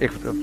1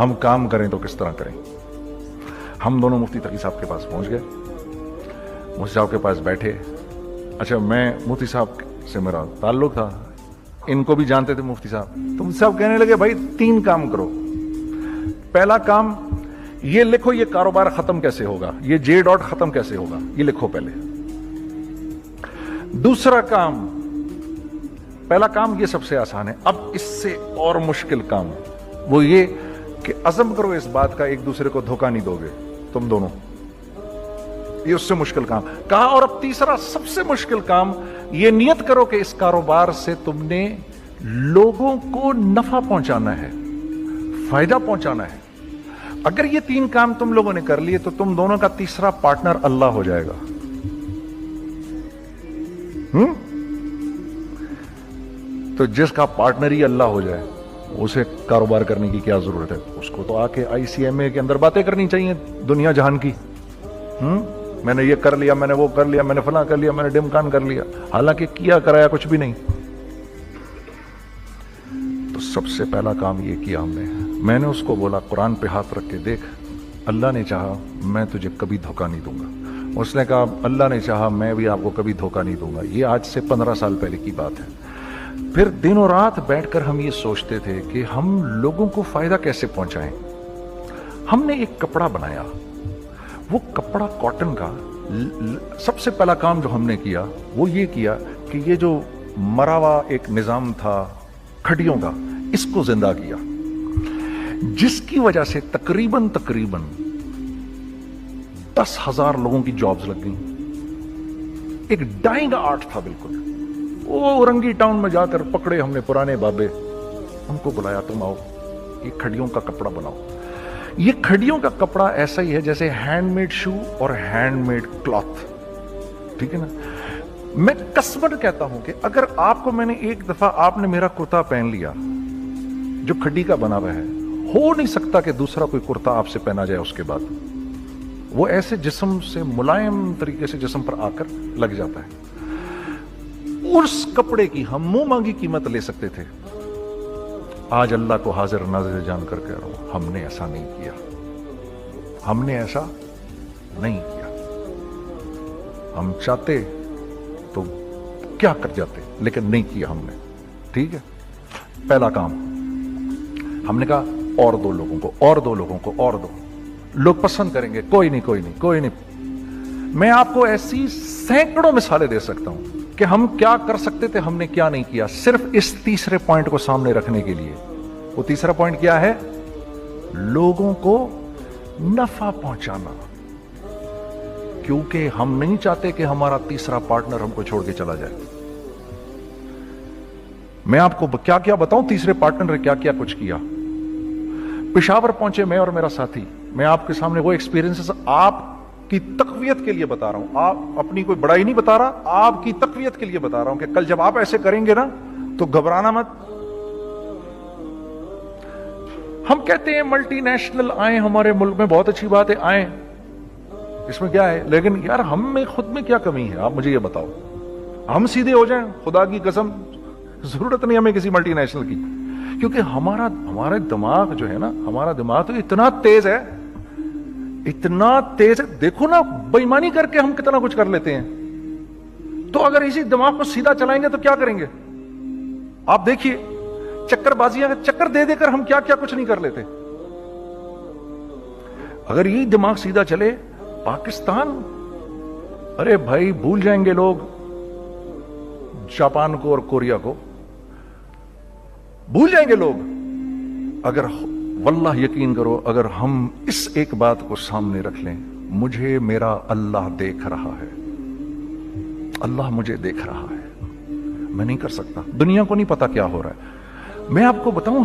ہم کام کریں تو کس طرح کریں. ہم دونوں مفتی تقی صاحب کے پاس پہنچ گئے, مفتی صاحب کے پاس بیٹھے. اچھا میں مفتی صاحب سے میرا تعلق تھا, ان کو بھی جانتے تھے مفتی صاحب. تو مفتی صاحب کہنے لگے بھائی 3 کام کرو. پہلا کام یہ لکھو یہ کاروبار ختم کیسے ہوگا, یہ جے ڈاٹ ختم کیسے ہوگا, یہ لکھو پہلے. دوسرا کام, پہلا کام یہ سب سے آسان ہے, اب اس سے اور مشکل کام وہ یہ کہ عزم کرو اس بات کا ایک دوسرے کو دھوکہ نہیں دو گے تم دونوں, یہ اس سے مشکل کام کہا. اور اب تیسرا سب سے مشکل کام, یہ نیت کرو کہ اس کاروبار سے تم نے لوگوں کو نفع پہنچانا ہے, فائدہ پہنچانا ہے. اگر یہ 3 کام تم لوگوں نے کر لیے تو تم دونوں کا تیسرا پارٹنر اللہ ہو جائے گا. تو جس کا پارٹنر ہی اللہ ہو جائے اسے کاروبار کرنے کی کیا ضرورت ہے؟ اس کو تو آ کے ICMA کے اندر باتیں کرنی چاہیے دنیا جہان کی. میں نے یہ کر لیا, میں نے وہ کر لیا, میں نے فلاں کر لیا, میں نے ڈمکان کر لیا, حالانکہ کیا کرایا کچھ بھی نہیں. تو سب سے پہلا کام یہ کیا ہم نے, میں نے اس کو بولا قرآن پہ ہاتھ رکھ کے دیکھ, اللہ نے چاہا میں تجھے کبھی دھوکہ نہیں دوں گا. اس نے کہا اللہ نے چاہا میں بھی آپ کو کبھی دھوکہ نہیں دوں گا. یہ آج سے 15 سال پہلے کی بات ہے. پھر دن و رات بیٹھ کر ہم یہ سوچتے تھے کہ ہم لوگوں کو فائدہ کیسے پہنچائیں. ہم نے ایک کپڑا بنایا, وہ کپڑا کاٹن کا. سب سے پہلا کام جو ہم نے کیا وہ یہ کیا کہ یہ جو مرا ہوا ایک نظام تھا کھڑیوں کا, اس کو زندہ کیا, جس کی وجہ سے تقریباً 10,000 لوگوں کی جابز لگ گئیں. ایک ڈائنگ آرٹ تھا بالکل. وہ رنگی ٹاؤن میں جا کر پکڑے ہم نے پرانے بابے, ان کو بلایا تم آؤ یہ کھڑیوں کا کپڑا بناؤ. یہ کھڑیوں کا کپڑا ایسا ہی ہے جیسے ہینڈ میڈ شو اور ہینڈ میڈ کلاتھ, ٹھیک ہے نا. میں قسمن کہتا ہوں کہ اگر آپ کو میں نے ایک دفعہ آپ نے میرا کرتا پہن لیا جو کھڑی کا بنا ہوا ہے, ہو نہیں سکتا کہ دوسرا کوئی کرتا آپ سے پہنا جائے اس کے بعد. وہ ایسے جسم سے ملائم طریقے سے جسم پر آ کر لگ جاتا ہے. اس کپڑے کی ہم منہ مانگی قیمت لے سکتے تھے. آج اللہ کو حاضر ناظر جان کر کہہ رہا ہوں, ہم نے ایسا نہیں کیا. ہم نے ایسا نہیں کیا. ہم چاہتے تو کیا کر جاتے, لیکن نہیں کیا ہم نے. ٹھیک ہے, پہلا کام ہم نے کہا اور 2 لوگوں کو, اور 2 لوگوں کو, اور 2 لوگ پسند کریں گے. کوئی نہیں کوئی نہیں کوئی نہیں. میں آپ کو ایسی سینکڑوں مثالیں دے سکتا ہوں کہ ہم کیا کر سکتے تھے, ہم نے کیا نہیں کیا, صرف اس تیسرے پوائنٹ کو سامنے رکھنے کے لیے. وہ تیسرا پوائنٹ کیا ہے؟ لوگوں کو نفع پہنچانا. کیونکہ ہم نہیں چاہتے کہ ہمارا تیسرا پارٹنر ہم کو چھوڑ کے چلا جائے. میں آپ کو کیا کیا بتاؤں, تیسرے پارٹنر نے کیا کیا کچھ کیا. پشاور پہنچے میں اور میرا ساتھی. میں آپ کے سامنے وہ ایکسپیرینس آپ کی تقویت کے لیے بتا رہا ہوں, آپ اپنی کوئی بڑائی نہیں بتا رہا, آپ کی تقویت کے لیے بتا رہا ہوں کہ کل جب آپ ایسے کریں گے نا تو گھبرانا مت. ہم کہتے ہیں ملٹی نیشنل آئیں ہمارے ملک میں, بہت اچھی بات ہے, آئیں, اس میں کیا ہے, لیکن یار ہم میں خود میں کیا کمی ہے, آپ مجھے یہ بتاؤ. ہم سیدھے ہو جائیں, خدا کی قسم ضرورت نہیں ہمیں کسی ملٹی نیشنل کی. کیونکہ ہمارا دماغ جو ہے نا, ہمارا دماغ تو اتنا تیز ہے, اتنا تیز ہے. دیکھو نا بے ایمانی کر کے ہم کتنا کچھ کر لیتے ہیں. تو اگر اسی دماغ کو سیدھا چلائیں گے تو کیا کریں گے آپ دیکھیے. چکر بازیاں چکر دے دے کر ہم کیا کیا کچھ نہیں کر لیتے. اگر یہی دماغ سیدھا چلے, پاکستان, ارے بھائی بھول جائیں گے لوگ جاپان کو اور کوریا کو, بھول جائیں گے لوگ. اگر واللہ یقین کرو, اگر ہم اس ایک بات کو سامنے رکھ لیں, مجھے میرا اللہ دیکھ رہا ہے, اللہ مجھے دیکھ رہا ہے, میں نہیں کر سکتا. دنیا کو نہیں پتا کیا ہو رہا ہے. میں آپ کو بتاؤں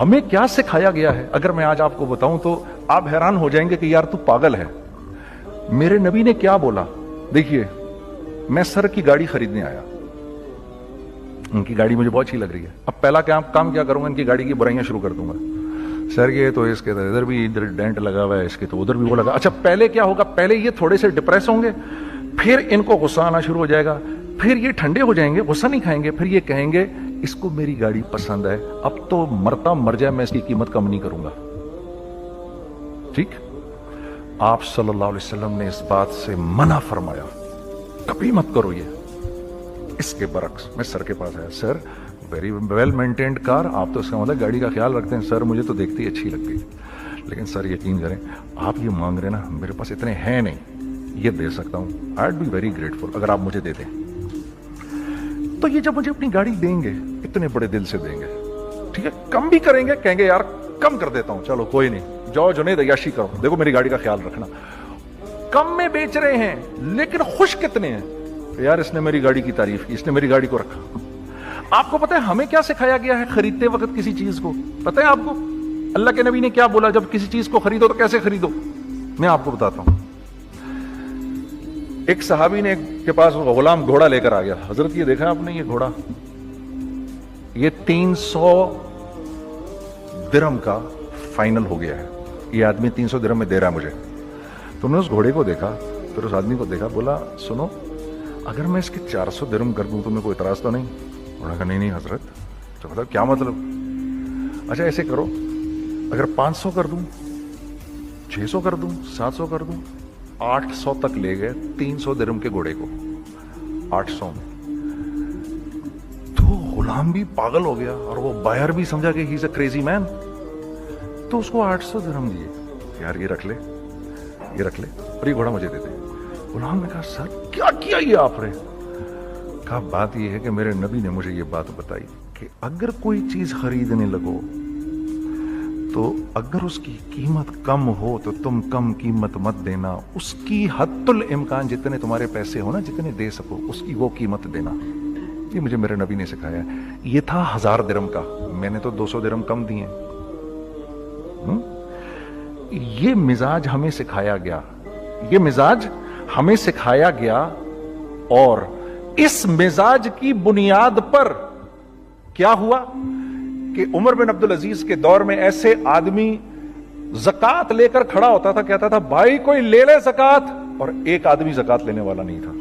ہمیں کیا سکھایا گیا ہے, اگر میں آج آپ کو بتاؤں تو آپ حیران ہو جائیں گے کہ یار تو پاگل ہے. میرے نبی نے کیا بولا, دیکھیے میں سر کی گاڑی خریدنے آیا, ان کی گاڑی مجھے بہت اچھی لگ رہی ہے. اب پہلا کام کیا کروں گا, ان کی گاڑی کی برائیاں شروع کر دوں گا. سر یہ تو اس کے ادھر بھی ادھر ڈینٹ لگا ہوا ہے, اس کے تو ادھر بھی وہ لگا. اچھا پہلے کیا ہوگا, پہلے یہ تھوڑے سے ڈپریس ہوں گے, پھر ان کو غصہ آنا شروع ہو جائے گا, پھر یہ ٹھنڈے ہو جائیں گے, غصہ نہیں کھائیں گے, پھر یہ کہیں گے اس کو میری گاڑی پسند ہے, اب تو مرتا مر جائے میں اس کی قیمت کم نہیں کروں گا. ٹھیک, آپ صلی اللہ علیہ وسلم نے اس بات سے منع فرمایا, کبھی مت کرو یہ. اس کے برعکس میں سر کے پاس آیا, سر ویری ویل مینٹینڈ کار, آپ تو اس کا مطلب گاڑی کا خیال رکھتے ہیں. سر مجھے تو دیکھتی اچھی لگتی ہے, لیکن سر یقین کریں آپ یہ مانگ رہے نا, میرے پاس اتنے ہیں نہیں, یہ دے سکتا ہوں. آئی بی ویری گریٹفل اگر آپ مجھے دے دیں. تو یہ جب مجھے اپنی گاڑی دیں گے اتنے بڑے دل سے دیں گے, ٹھیک ہے, کم بھی کریں گے, کہیں گے یار کم کر دیتا ہوں, چلو کوئی نہیں, جاؤ جنید عیاشی کرو, دیکھو میری گاڑی کا خیال رکھنا. کم میں بیچ رہے ہیں لیکن خوش کتنے ہیں, یار اس نے میری گاڑی کی تعریف کی, اس نے میری گاڑی کو رکھا. آپ کو پتہ ہے ہمیں کیا سکھایا گیا ہے خریدتے وقت کسی چیز کو؟ پتہ ہے آپ کو اللہ کے نبی نے کیا بولا, جب کسی چیز کو خریدو تو کیسے خریدو؟ میں آپ کو بتاتا ہوں. ایک صحابی نے کے پاس غلام گھوڑا لے کر آ گیا. حضرت یہ دیکھا آپ نے, یہ گھوڑا یہ 300 درہم کا فائنل ہو گیا ہے, یہ آدمی 300 درہم میں دے رہا ہے مجھے. تو نے اس گھوڑے کو دیکھا, پھر اس آدمی کو دیکھا, بولا سنو اگر میں اس کے 400 درہم کر دوں تو میں کوئی اعتراض تو نہیں؟ انہوں نے کہا نہیں حضرت. تو مطلب کیا مطلب؟ اچھا ایسے کرو, اگر 500 کر دوں, 600 کر دوں, 700 کر دوں. 800 تک لے گئے 300 درہم کے گھوڑے کو, 800 میں. تو غلام بھی پاگل ہو گیا اور وہ بائر بھی سمجھا کہ ہی از اے کریزی مین. تو اس کو 800 درہم دیے, یار یہ رکھ لے, یہ رکھ لے, اور یہ گھوڑا مجھے دے دے. غلام نے کہا سر کیا کیا یہ آپ نے؟ کہا بات یہ ہے کہ میرے نبی نے مجھے یہ بات بتائی کہ اگر کوئی چیز خریدنے لگو تو اگر اس کی قیمت کم ہو تو تم کم قیمت مت دینا, اس کی حد الامکان جتنے تمہارے پیسے ہو نا, جتنے دے سکو اس کی وہ قیمت دینا. یہ مجھے میرے نبی نے سکھایا. یہ تھا 1000 درہم کا, میں نے تو 200 درہم کم دیے. یہ مزاج ہمیں سکھایا گیا, یہ مزاج ہمیں سکھایا گیا, اور اس مزاج کی بنیاد پر کیا ہوا کہ عمر بن عبدالعزیز کے دور میں ایسے آدمی زکات لے کر کھڑا ہوتا تھا, کہتا تھا بھائی کوئی لے لے زکات, اور ایک آدمی زکات لینے والا نہیں تھا.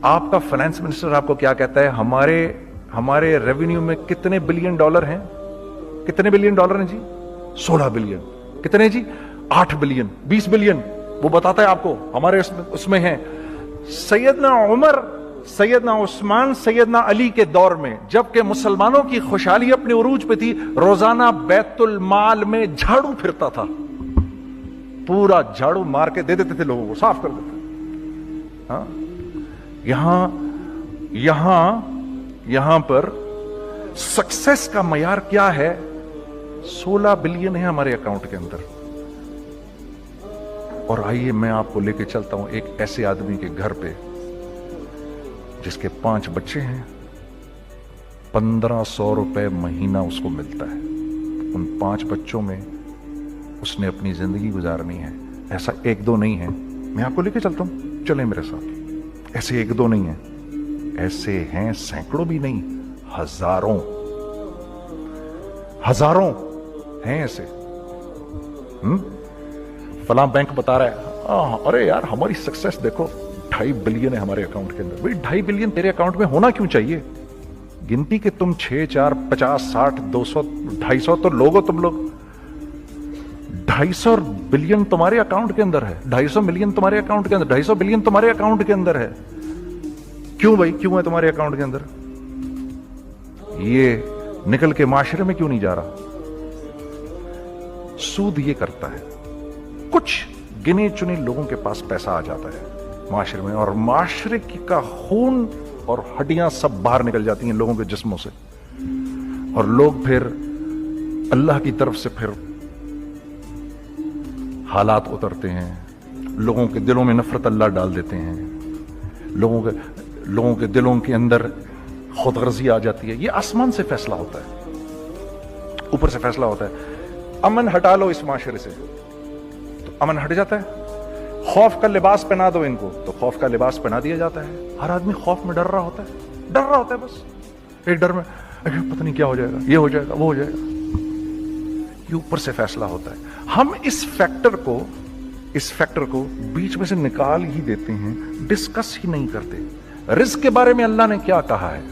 آپ کا فائنانس منسٹر آپ کو کیا کہتا ہے, ہمارے ریونیو میں کتنے بلین ڈالر ہیں؟ کتنے بلین ڈالر ہیں جی؟ 16 بلین. کتنے جی؟ 8 بلین, 20 بلین. وہ بتاتا ہے آپ کو ہمارے اس میں ہیں. سیدنا عمر, سیدنا عثمان, سیدنا علی کے دور میں جبکہ مسلمانوں کی خوشحالی اپنے عروج پہ تھی, روزانہ بیت المال میں جھاڑو پھرتا تھا, پورا جھاڑو مار کے دے دیتے تھے لوگوں کو, صاف کر دیتے. ہاں یہاں پر سکسیس کا معیار کیا ہے؟ 16 بلین ہے ہمارے اکاؤنٹ کے اندر. اور آئیے میں آپ کو لے کے چلتا ہوں ایک ایسے آدمی کے گھر پہ جس کے 5 بچے ہیں, 1500 روپے مہینہ اس کو ملتا ہے. ان 5 بچوں میں اس نے اپنی زندگی گزارنی ہے. ایسا 1-2 نہیں ہے, میں آپ کو لے کے چلتا ہوں, چلیں میرے ساتھ. ایسے 1-2 نہیں ہیں, ایسے ہیں سینکڑوں بھی نہیں, ہزاروں ہیں ایسے. فلاں بینک بتا رہا ہے ارے یار ہماری سکسیس دیکھو 2.5 بلین ہے ہمارے اکاؤنٹ کے اندر. بھائی 2.5 بلین تیرے اکاؤنٹ میں ہونا کیوں چاہیے؟ گنتی کہ تم 6 4 50 60 200 250 تو لوگو, تم لوگ 250 بلین تمہارے اکاؤنٹ کے اندر ہے, 250 ملین تمہارے اکاؤنٹ کے اندر, 250 بلین تمہارے اکاؤنٹ کے اندر ہے. کیوں بھائی, کیوں ہے تمہارے اکاؤنٹ کے اندر؟ یہ نکل کے معاشرے میں کیوں نہیں جا رہا؟ سود یہ کرتا ہے, کچھ گنے چنے لوگوں کے پاس پیسہ آ جاتا ہے معاشرے میں, اور معاشرے کا خون اور ہڈیاں سب باہر نکل جاتی ہیں لوگوں کے جسموں سے, اور لوگ پھر اللہ کی طرف سے پھر حالات اترتے ہیں, لوگوں کے دلوں میں نفرت اللہ ڈال دیتے ہیں, لوگوں کے دلوں کے اندر خود غرضی آ جاتی ہے. یہ آسمان سے فیصلہ ہوتا ہے, اوپر سے فیصلہ ہوتا ہے. امن ہٹا لو اس معاشرے سے تو امن ہٹ جاتا ہے. خوف کا لباس پہنا دو ان کو تو خوف کا لباس پہنا دیا جاتا ہے. ہر آدمی خوف میں ڈر رہا ہوتا ہے, بس ایک ڈر میں پتہ نہیں کیا ہو جائے گا, یہ ہو جائے گا, وہ ہو جائے گا. یہ اوپر سے فیصلہ ہوتا ہے. ہم اس فیکٹر کو بیچ میں سے نکال ہی دیتے ہیں, ڈسکس ہی نہیں کرتے. رزق کے بارے میں اللہ نے کیا کہا ہے؟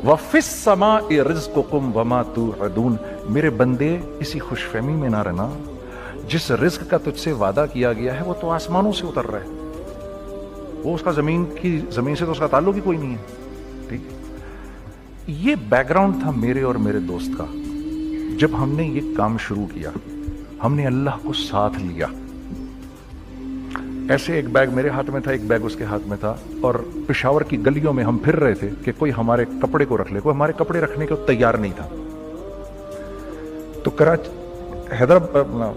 وَفِي السَّمَاءِ رِزْقُكُمْ وَمَا تُوعَدُونَ. میرے بندے اسی خوش فہمی میں نہ رہنا جس رزق کا تجھ سے وعدہ کیا گیا ہے وہ تو آسمانوں سے اتر رہا ہے، وہ اس کا زمین سے تو اس کا تعلق ہی کوئی نہیں ہے. ٹھیک، یہ بیک گراؤنڈ تھا میرے اور میرے دوست کا. جب ہم نے یہ کام شروع کیا، ہم نے اللہ کو ساتھ لیا. ایسے ایک بیگ میرے ہاتھ میں تھا، ایک بیگ اس کے ہاتھ میں تھا، اور پشاور کی گلیوں میں ہم پھر رہے تھے کہ کوئی ہمارے کپڑے کو رکھ لے. کوئی ہمارے کپڑے رکھنے کو تیار نہیں تھا. تو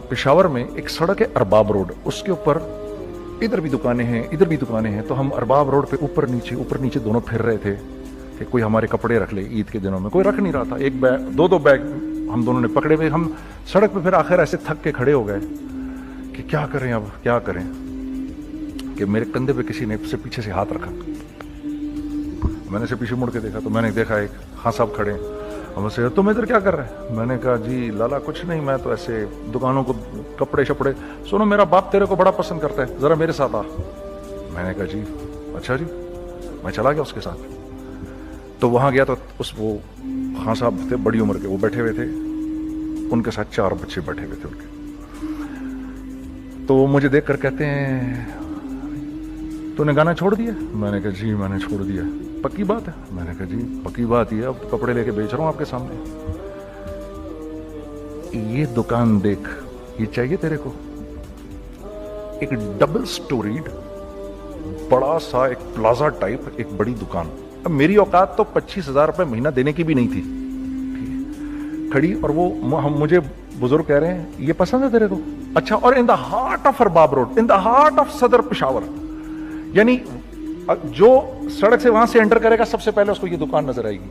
پشاور میں ایک سڑک ہے ارباب روڈ، اس کے اوپر ادھر بھی دکانیں ہیں ادھر بھی دکانیں ہیں. تو ہم ارباب روڈ پہ اوپر نیچے دونوں پھر رہے تھے کہ کوئی ہمارے کپڑے رکھ لے. عید کے دنوں میں کوئی رکھ نہیں رہا تھا. ایک بیگ، دو بیگ ہم دونوں نے پکڑے ہوئے. ہم سڑک پہ پھر آخر ایسے تھک کے کھڑے ہو گئے کہ کیا کریں، اب کیا کریں، کہ میرے کندھے پہ کسی نے سے پیچھے سے ہاتھ رکھا. میں نے سے پیچھے مڑ کے دیکھا تو میں نے دیکھا ایک خان صاحب کھڑے ہیں. ہم سے تم ادھر کیا کر رہے ہیں؟ میں نے کہا جی لالا کچھ نہیں، میں تو ایسے دکانوں کو کپڑے شپڑے. سنو میرا باپ تیرے کو بڑا پسند کرتا ہے، ذرا میرے ساتھ آ. میں نے کہا جی اچھا جی. میں چلا گیا اس کے ساتھ. تو وہاں گیا تو وہ خان صاحب تھے بڑی عمر کے، وہ بیٹھے ہوئے تھے، ان کے ساتھ 4 بچے بیٹھے ہوئے تھے ان کے. تو وہ مجھے دیکھ کر کہتے ہیں تو نے گانا چھوڑ دیا؟ میں نے کہا جی میں نے چھوڑ دیا. پکی بات ہے؟ میں نے کہا جی پکی بات یہ، اب کپڑے لے کے بیچ رہا ہوں آپ کے سامنے. یہ دکان دیکھ، یہ چاہیے تیرے کو؟ ایک ڈبل سٹوریڈ بڑا سا ایک پلازا ٹائپ ایک بڑی دکان. اب میری اوقات تو 25,000 روپے مہینہ دینے کی بھی نہیں تھی کھڑی. اور وہ مجھے بزرگ کہہ رہے ہیں یہ پسند ہے تیرے کو؟ اچھا. اور in the heart of Arbab road, in the heart of Saddar Peshawar, یعنی جو سڑک سے وہاں سے انٹر کرے گا سب سے پہلے اس کو یہ دکان نظر آئے گی.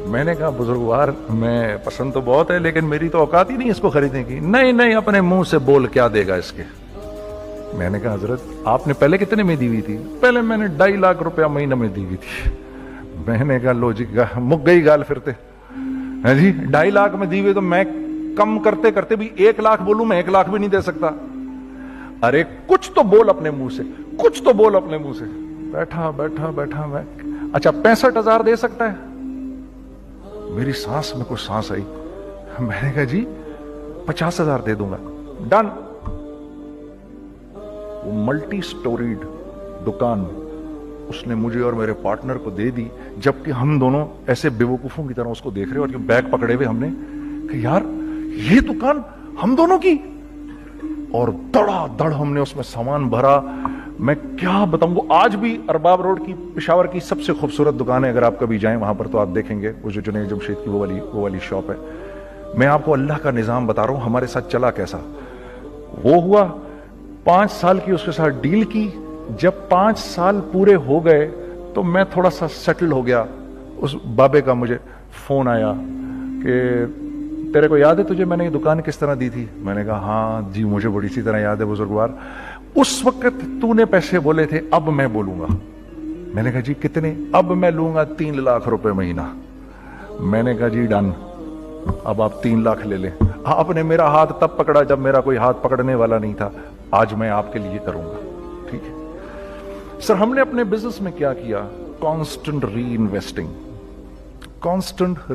میں نے کہا بزرگوار میں پسند تو بہت ہے لیکن میری تو اوقات ہی نہیں اس کو خریدنے کی. نہیں اپنے منہ سے بول کیا دے گا اس کے. میں نے کہا حضرت آپ نے پہلے کتنے میں دی ہوئی تھی؟ پہلے میں نے 2.5 لاکھ روپیہ مہینہ میں دی ہوئی تھی. میں نے کہا لو جی مک گئی گال پھرتے جی. 2.5 لاکھ میں دی ہوئی تو میں کم کرتے کرتے بھی 1 لاکھ بولوں، میں 1 لاکھ بھی نہیں دے سکتا. ارے کچھ تو بول اپنے منہ سے، کچھ تو بول اپنے منہ سے. بیٹھا میں اچھا 65,000 دے سکتا ہے؟ میری سانس میں کچھ سانس آئی. میں نے کہا جی 50,000 دے دوں گا. ڈن. وہ ملٹی سٹوریڈ دکان اس نے مجھے اور میرے پارٹنر کو دے دی، جبکہ ہم دونوں ایسے بیوقوفوں کی طرح اس کو دیکھ رہے اور یہ بیگ پکڑے ہوئے ہم نے کہ یار یہ دکان ہم دونوں کی. اور دڑا دڑ ہم نے اس میں سامان بھرا. میں کیا بتاؤں، وہ آج بھی ارباب روڈ کی پشاور کی سب سے خوبصورت دکان ہے. اگر آپ کبھی جائیں وہاں پر تو آپ دیکھیں گے وہ جو جنید جمشید کی وہ والی شاپ ہے. میں آپ کو اللہ کا نظام بتا رہا ہوں ہمارے ساتھ چلا کیسا. وہ ہوا 5 سال کی اس کے ساتھ ڈیل کی. جب 5 سال پورے ہو گئے تو میں تھوڑا سا سیٹل ہو گیا. اس بابے کا مجھے فون آیا کہ تیرے کو یاد ہے تجھے میں نے یہ دکان کس طرح دی تھی؟ میں نے کہا ہاں جی مجھے بڑی سی طرح یاد ہے بزرگوار. اس وقت تو نے پیسے بولے تھے، اب میں بولوں گا. میں نے کہا جی کتنے؟ اب میں لوں گا 3 لاکھ روپے مہینہ. میں نے کہا جی ڈن، اب آپ 3 لاکھ لے لیں. آپ نے میرا ہاتھ تب پکڑا جب میرا کوئی ہاتھ پکڑنے والا نہیں تھا. آج میں آپ کے لیے کروں گا. ٹھیک ہے سر. ہم نے اپنے بزنس میں کیا کیا؟ کانسٹنٹ ری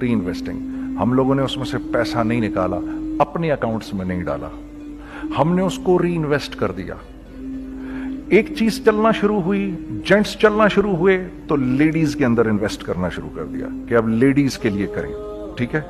انویسٹنگ. ہم لوگوں نے اس میں سے پیسہ نہیں نکالا، اپنے اکاؤنٹس میں نہیں ڈالا، ہم نے اس کو ری انویسٹ کر دیا. ایک چیز چلنا شروع ہوئی، جینٹس چلنا شروع ہوئے تو لیڈیز کے اندر انویسٹ کرنا شروع کر دیا کہ اب لیڈیز کے لیے کریں. ٹھیک ہے.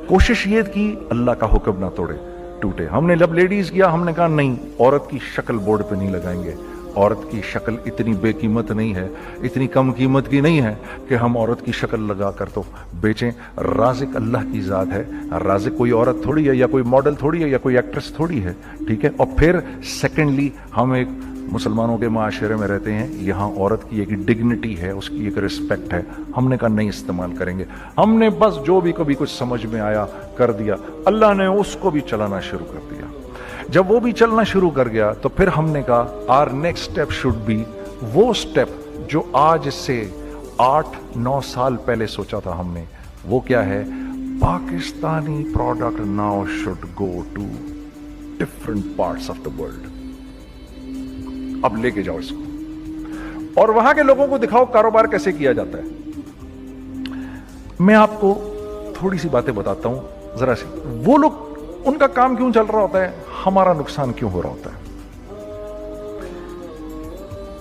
کوشش یہ کی اللہ کا حکم نہ ٹوٹے. ہم نے جب لیڈیز کیا ہم نے کہا نہیں، عورت کی شکل بورڈ پہ نہیں لگائیں گے. عورت کی شکل اتنی بے قیمت نہیں ہے، اتنی کم قیمت کی نہیں ہے کہ ہم عورت کی شکل لگا کر تو بیچیں. رازق اللہ کی ذات ہے. رازق کوئی عورت تھوڑی ہے یا کوئی ماڈل تھوڑی ہے یا کوئی ایکٹریس تھوڑی ہے. ٹھیک ہے. اور پھر سیکنڈلی ہم ایک مسلمانوں کے معاشرے میں رہتے ہیں، یہاں عورت کی ایک ڈگنیٹی ہے، اس کی ایک رسپیکٹ ہے. ہم نے کہا نہیں استعمال کریں گے. ہم نے بس جو بھی کبھی کچھ سمجھ میں آیا کر دیا. اللہ نے اس کو بھی چلانا شروع کر دیا. جب وہ بھی چلنا شروع کر گیا تو پھر ہم نے کہا our next step should be وہ اسٹیپ جو آج سے 8-9 سال پہلے سوچا تھا ہم نے. وہ کیا ہے؟ Pakistani product now should go to different parts of the world. اب لے کے جاؤ اس کو اور وہاں کے لوگوں کو دکھاؤ کاروبار کیسے کیا جاتا ہے. میں آپ کو تھوڑی سی باتیں بتاتا ہوں ذرا سی. وہ لوگ ان کا کام کیوں چل رہا ہوتا ہے, ہمارا نقصان کیوں ہو رہا ہوتا ہے.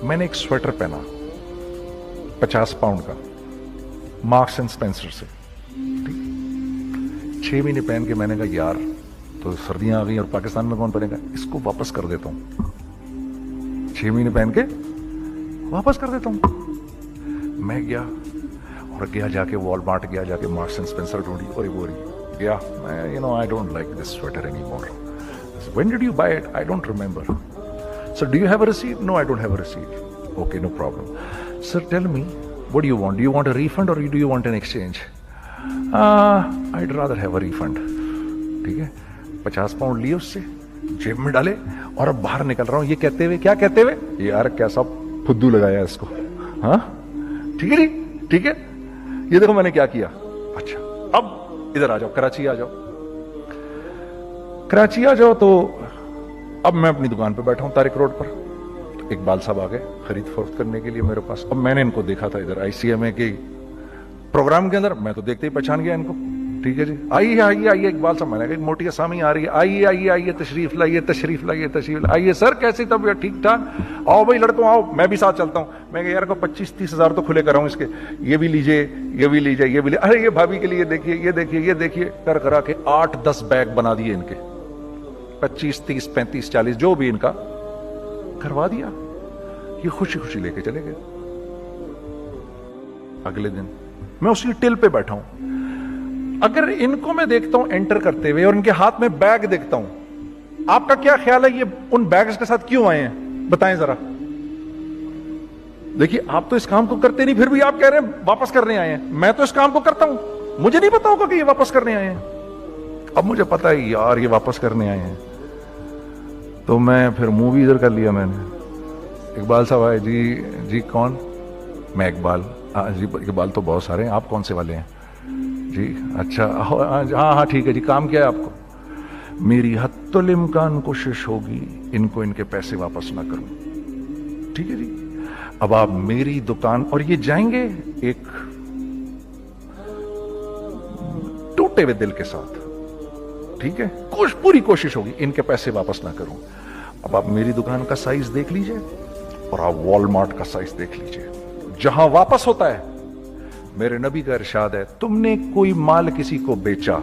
میں نے ایک سویٹر پہنا 50 پاؤنڈ کا, مارکس اینڈ اسپینسر سے, 6 مہینے پہن کے میں نے کہا یار تو سردیاں آ گئی اور پاکستان میں کون پہنے گا, اس کو واپس کر دیتا ہوں. 6 مہینے پہن کے واپس کر دیتا ہوں. میں گیا اور جا کے وال مارٹ گیا, جا کے مارکس اینڈ اسپینسر ڈھونڈی اور بوری گیا. میں I don't like this sweater anymore. When did you buy it? I don't remember. Sir, do you have a receipt? No, I don't have a receipt. Okay, no problem. Sir, tell me, what do you want? Do you want a refund or do you want an exchange? I'd rather have a refund. ٹھیک ہے, 50 pound لیے اس سے, جیب میں ڈالے اور اب باہر نکل رہا ہوں یہ کہتے ہوئے, کیا کہتے ہوئے, یار کیسا پھدو لگایا اس کو. ہاں ٹھیک ہے جی, ٹھیک ہے, یہ دیکھو میں نے کیا کیا. اچھا اب ادھر آ جاؤ, کراچی آ جاؤ. کراچی آ جاؤ تو اب میں اپنی دکان پہ بیٹھا ہوں طارق روڈ پر. اقبال صاحب آ گئے خرید فروخت کرنے کے لیے میرے پاس. اب میں نے ان کو دیکھا تھا ادھر ICMA کے پروگرام کے اندر, میں تو دیکھتے ہی پہچان گیا ان کو. ٹھیک ہے جی, آئیے آئیے آئیے اقبال صاحب, میں نے کہا موٹی اسامی آ رہی ہے, آئیے آئیے آئیے, تشریف لائیے تشریف لائیے تشریف لائیے. سر کیسی طبیعت, ٹھیک ٹھاک, آؤ بھائی لڑکوں آؤ, میں بھی ساتھ چلتا ہوں. میں کہا یار کو 25-30 ہزار تو کھلے کراؤں اس کے, یہ بھی لیجئے یہ بھی لیجئے یہ بھی لیجئے, ارے یہ بھابھی کے لیے دیکھیے یہ دیکھیے یہ دیکھیے, کر کرا کے 8-10 بیگ بنا دیے ان کے, 25, 30, 35, 40 جو بھی ان کا کروا دیا. یہ خوشی خوشی لے کے چلے گئے. اگلے دن میں اسی ٹل پہ بیٹھا ہوں. اگر ان کو میں دیکھتا ہوں انٹر کرتے ہوئے اور ان کے ہاتھ میں بیگ دیکھتا ہوں, آپ کا کیا خیال ہے یہ ان بیگز کے ساتھ کیوں آئے ہیں, بتائیں ذرا. دیکھیے آپ تو اس کام کو کرتے نہیں, پھر بھی آپ کہہ رہے ہیں واپس کرنے آئے ہیں. میں تو اس کام کو کرتا ہوں, مجھے نہیں پتا ہوگا کہ یہ واپس کرنے آئے ہیں. اب مجھے پتا ہے یار یہ واپس کرنے آئے ہیں, تو میں پھر منہ بھی ادھر کر لیا. میں نے, اقبال صاحب آئے, جی کون, میں اقبال. جی اقبال تو بہت سارے ہیں, آپ کون سے والے ہیں جی, اچھا ہاں ٹھیک ہے جی, کام کیا ہے آپ کو. میری حتی الامکان کوشش ہوگی ان کو ان کے پیسے واپس نہ کروں. ٹھیک ہے جی, اب آپ میری دکان, اور یہ جائیں گے ایک ٹوٹے ہوئے دل کے ساتھ. ٹھیک ہے, پوری کوشش ہوگی ان کے پیسے واپس نہ کروں. اب آپ میری دکان کا سائز دیکھ لیجئے اور آپ وال مارٹ کا سائز دیکھ لیجئے, جہاں واپس ہوتا ہے. میرے نبی کا ارشاد ہے, تم نے کوئی مال کسی کو بیچا,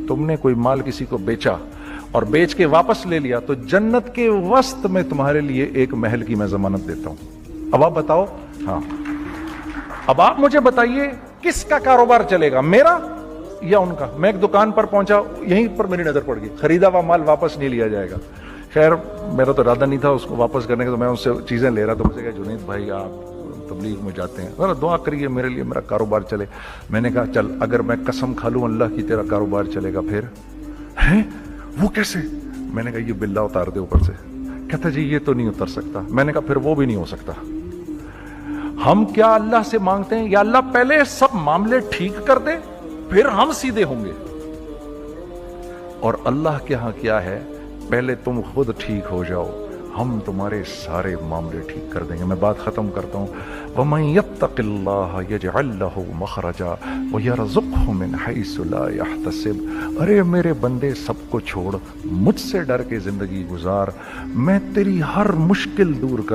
تم نے کوئی مال کسی کو بیچا اور بیچ کے واپس لے لیا, تو جنت کے وسط میں تمہارے لیے ایک محل کی میں ضمانت دیتا ہوں. اب آپ بتاؤ, ہاں اب آپ مجھے بتائیے کس کا کاروبار چلے گا, میرا یا ان کا. میں ایک دکان پر پہنچا, یہیں پر میری نظر پڑ گئی, خریدا ہوا مال واپس نہیں لیا جائے گا. خیر میرا تو ارادہ نہیں تھا اس کو واپس کرنے کا, تو میں اس سے چیزیں لے رہا. تو مجھے کہا جنید بھائی آپ تبلیغ میں جاتے ہیں, ذرا دعا کریے میرے لیے, میرا کاروبار چلے. میں نے کہا چل, اگر میں قسم کھا لوں اللہ کی تیرا کاروبار چلے گا. پھر ہیں وہ کیسے, میں نے کہا یہ بلا اتار دے اوپر سے. کہتا جی یہ تو نہیں اتر سکتا. میں نے کہا پھر وہ بھی نہیں ہو سکتا. ہم کیا اللہ سے مانگتے ہیں, یا اللہ پہلے سب معاملے ٹھیک کر دے پھر ہم سیدھے ہوں گے, اور اللہ کے ہاں کیا ہے, پہلے تم خود ٹھیک ہو جاؤ, ہم تمہارے سارے معاملے ٹھیک کر دیں گے. میں بات ختم کرتا ہوں. وَمَن يَتَّقِ اللَّهَ يَجْعَل لَّهُ مَخْرَجًا وَيَرْزُقْهُ مِنْ حَيْثُ لَا يَحْتَسِبُ. ارے میرے بندے سب کو چھوڑ, مجھ سے ڈر کے زندگی گزار, میں تیری ہر مشکل دور کر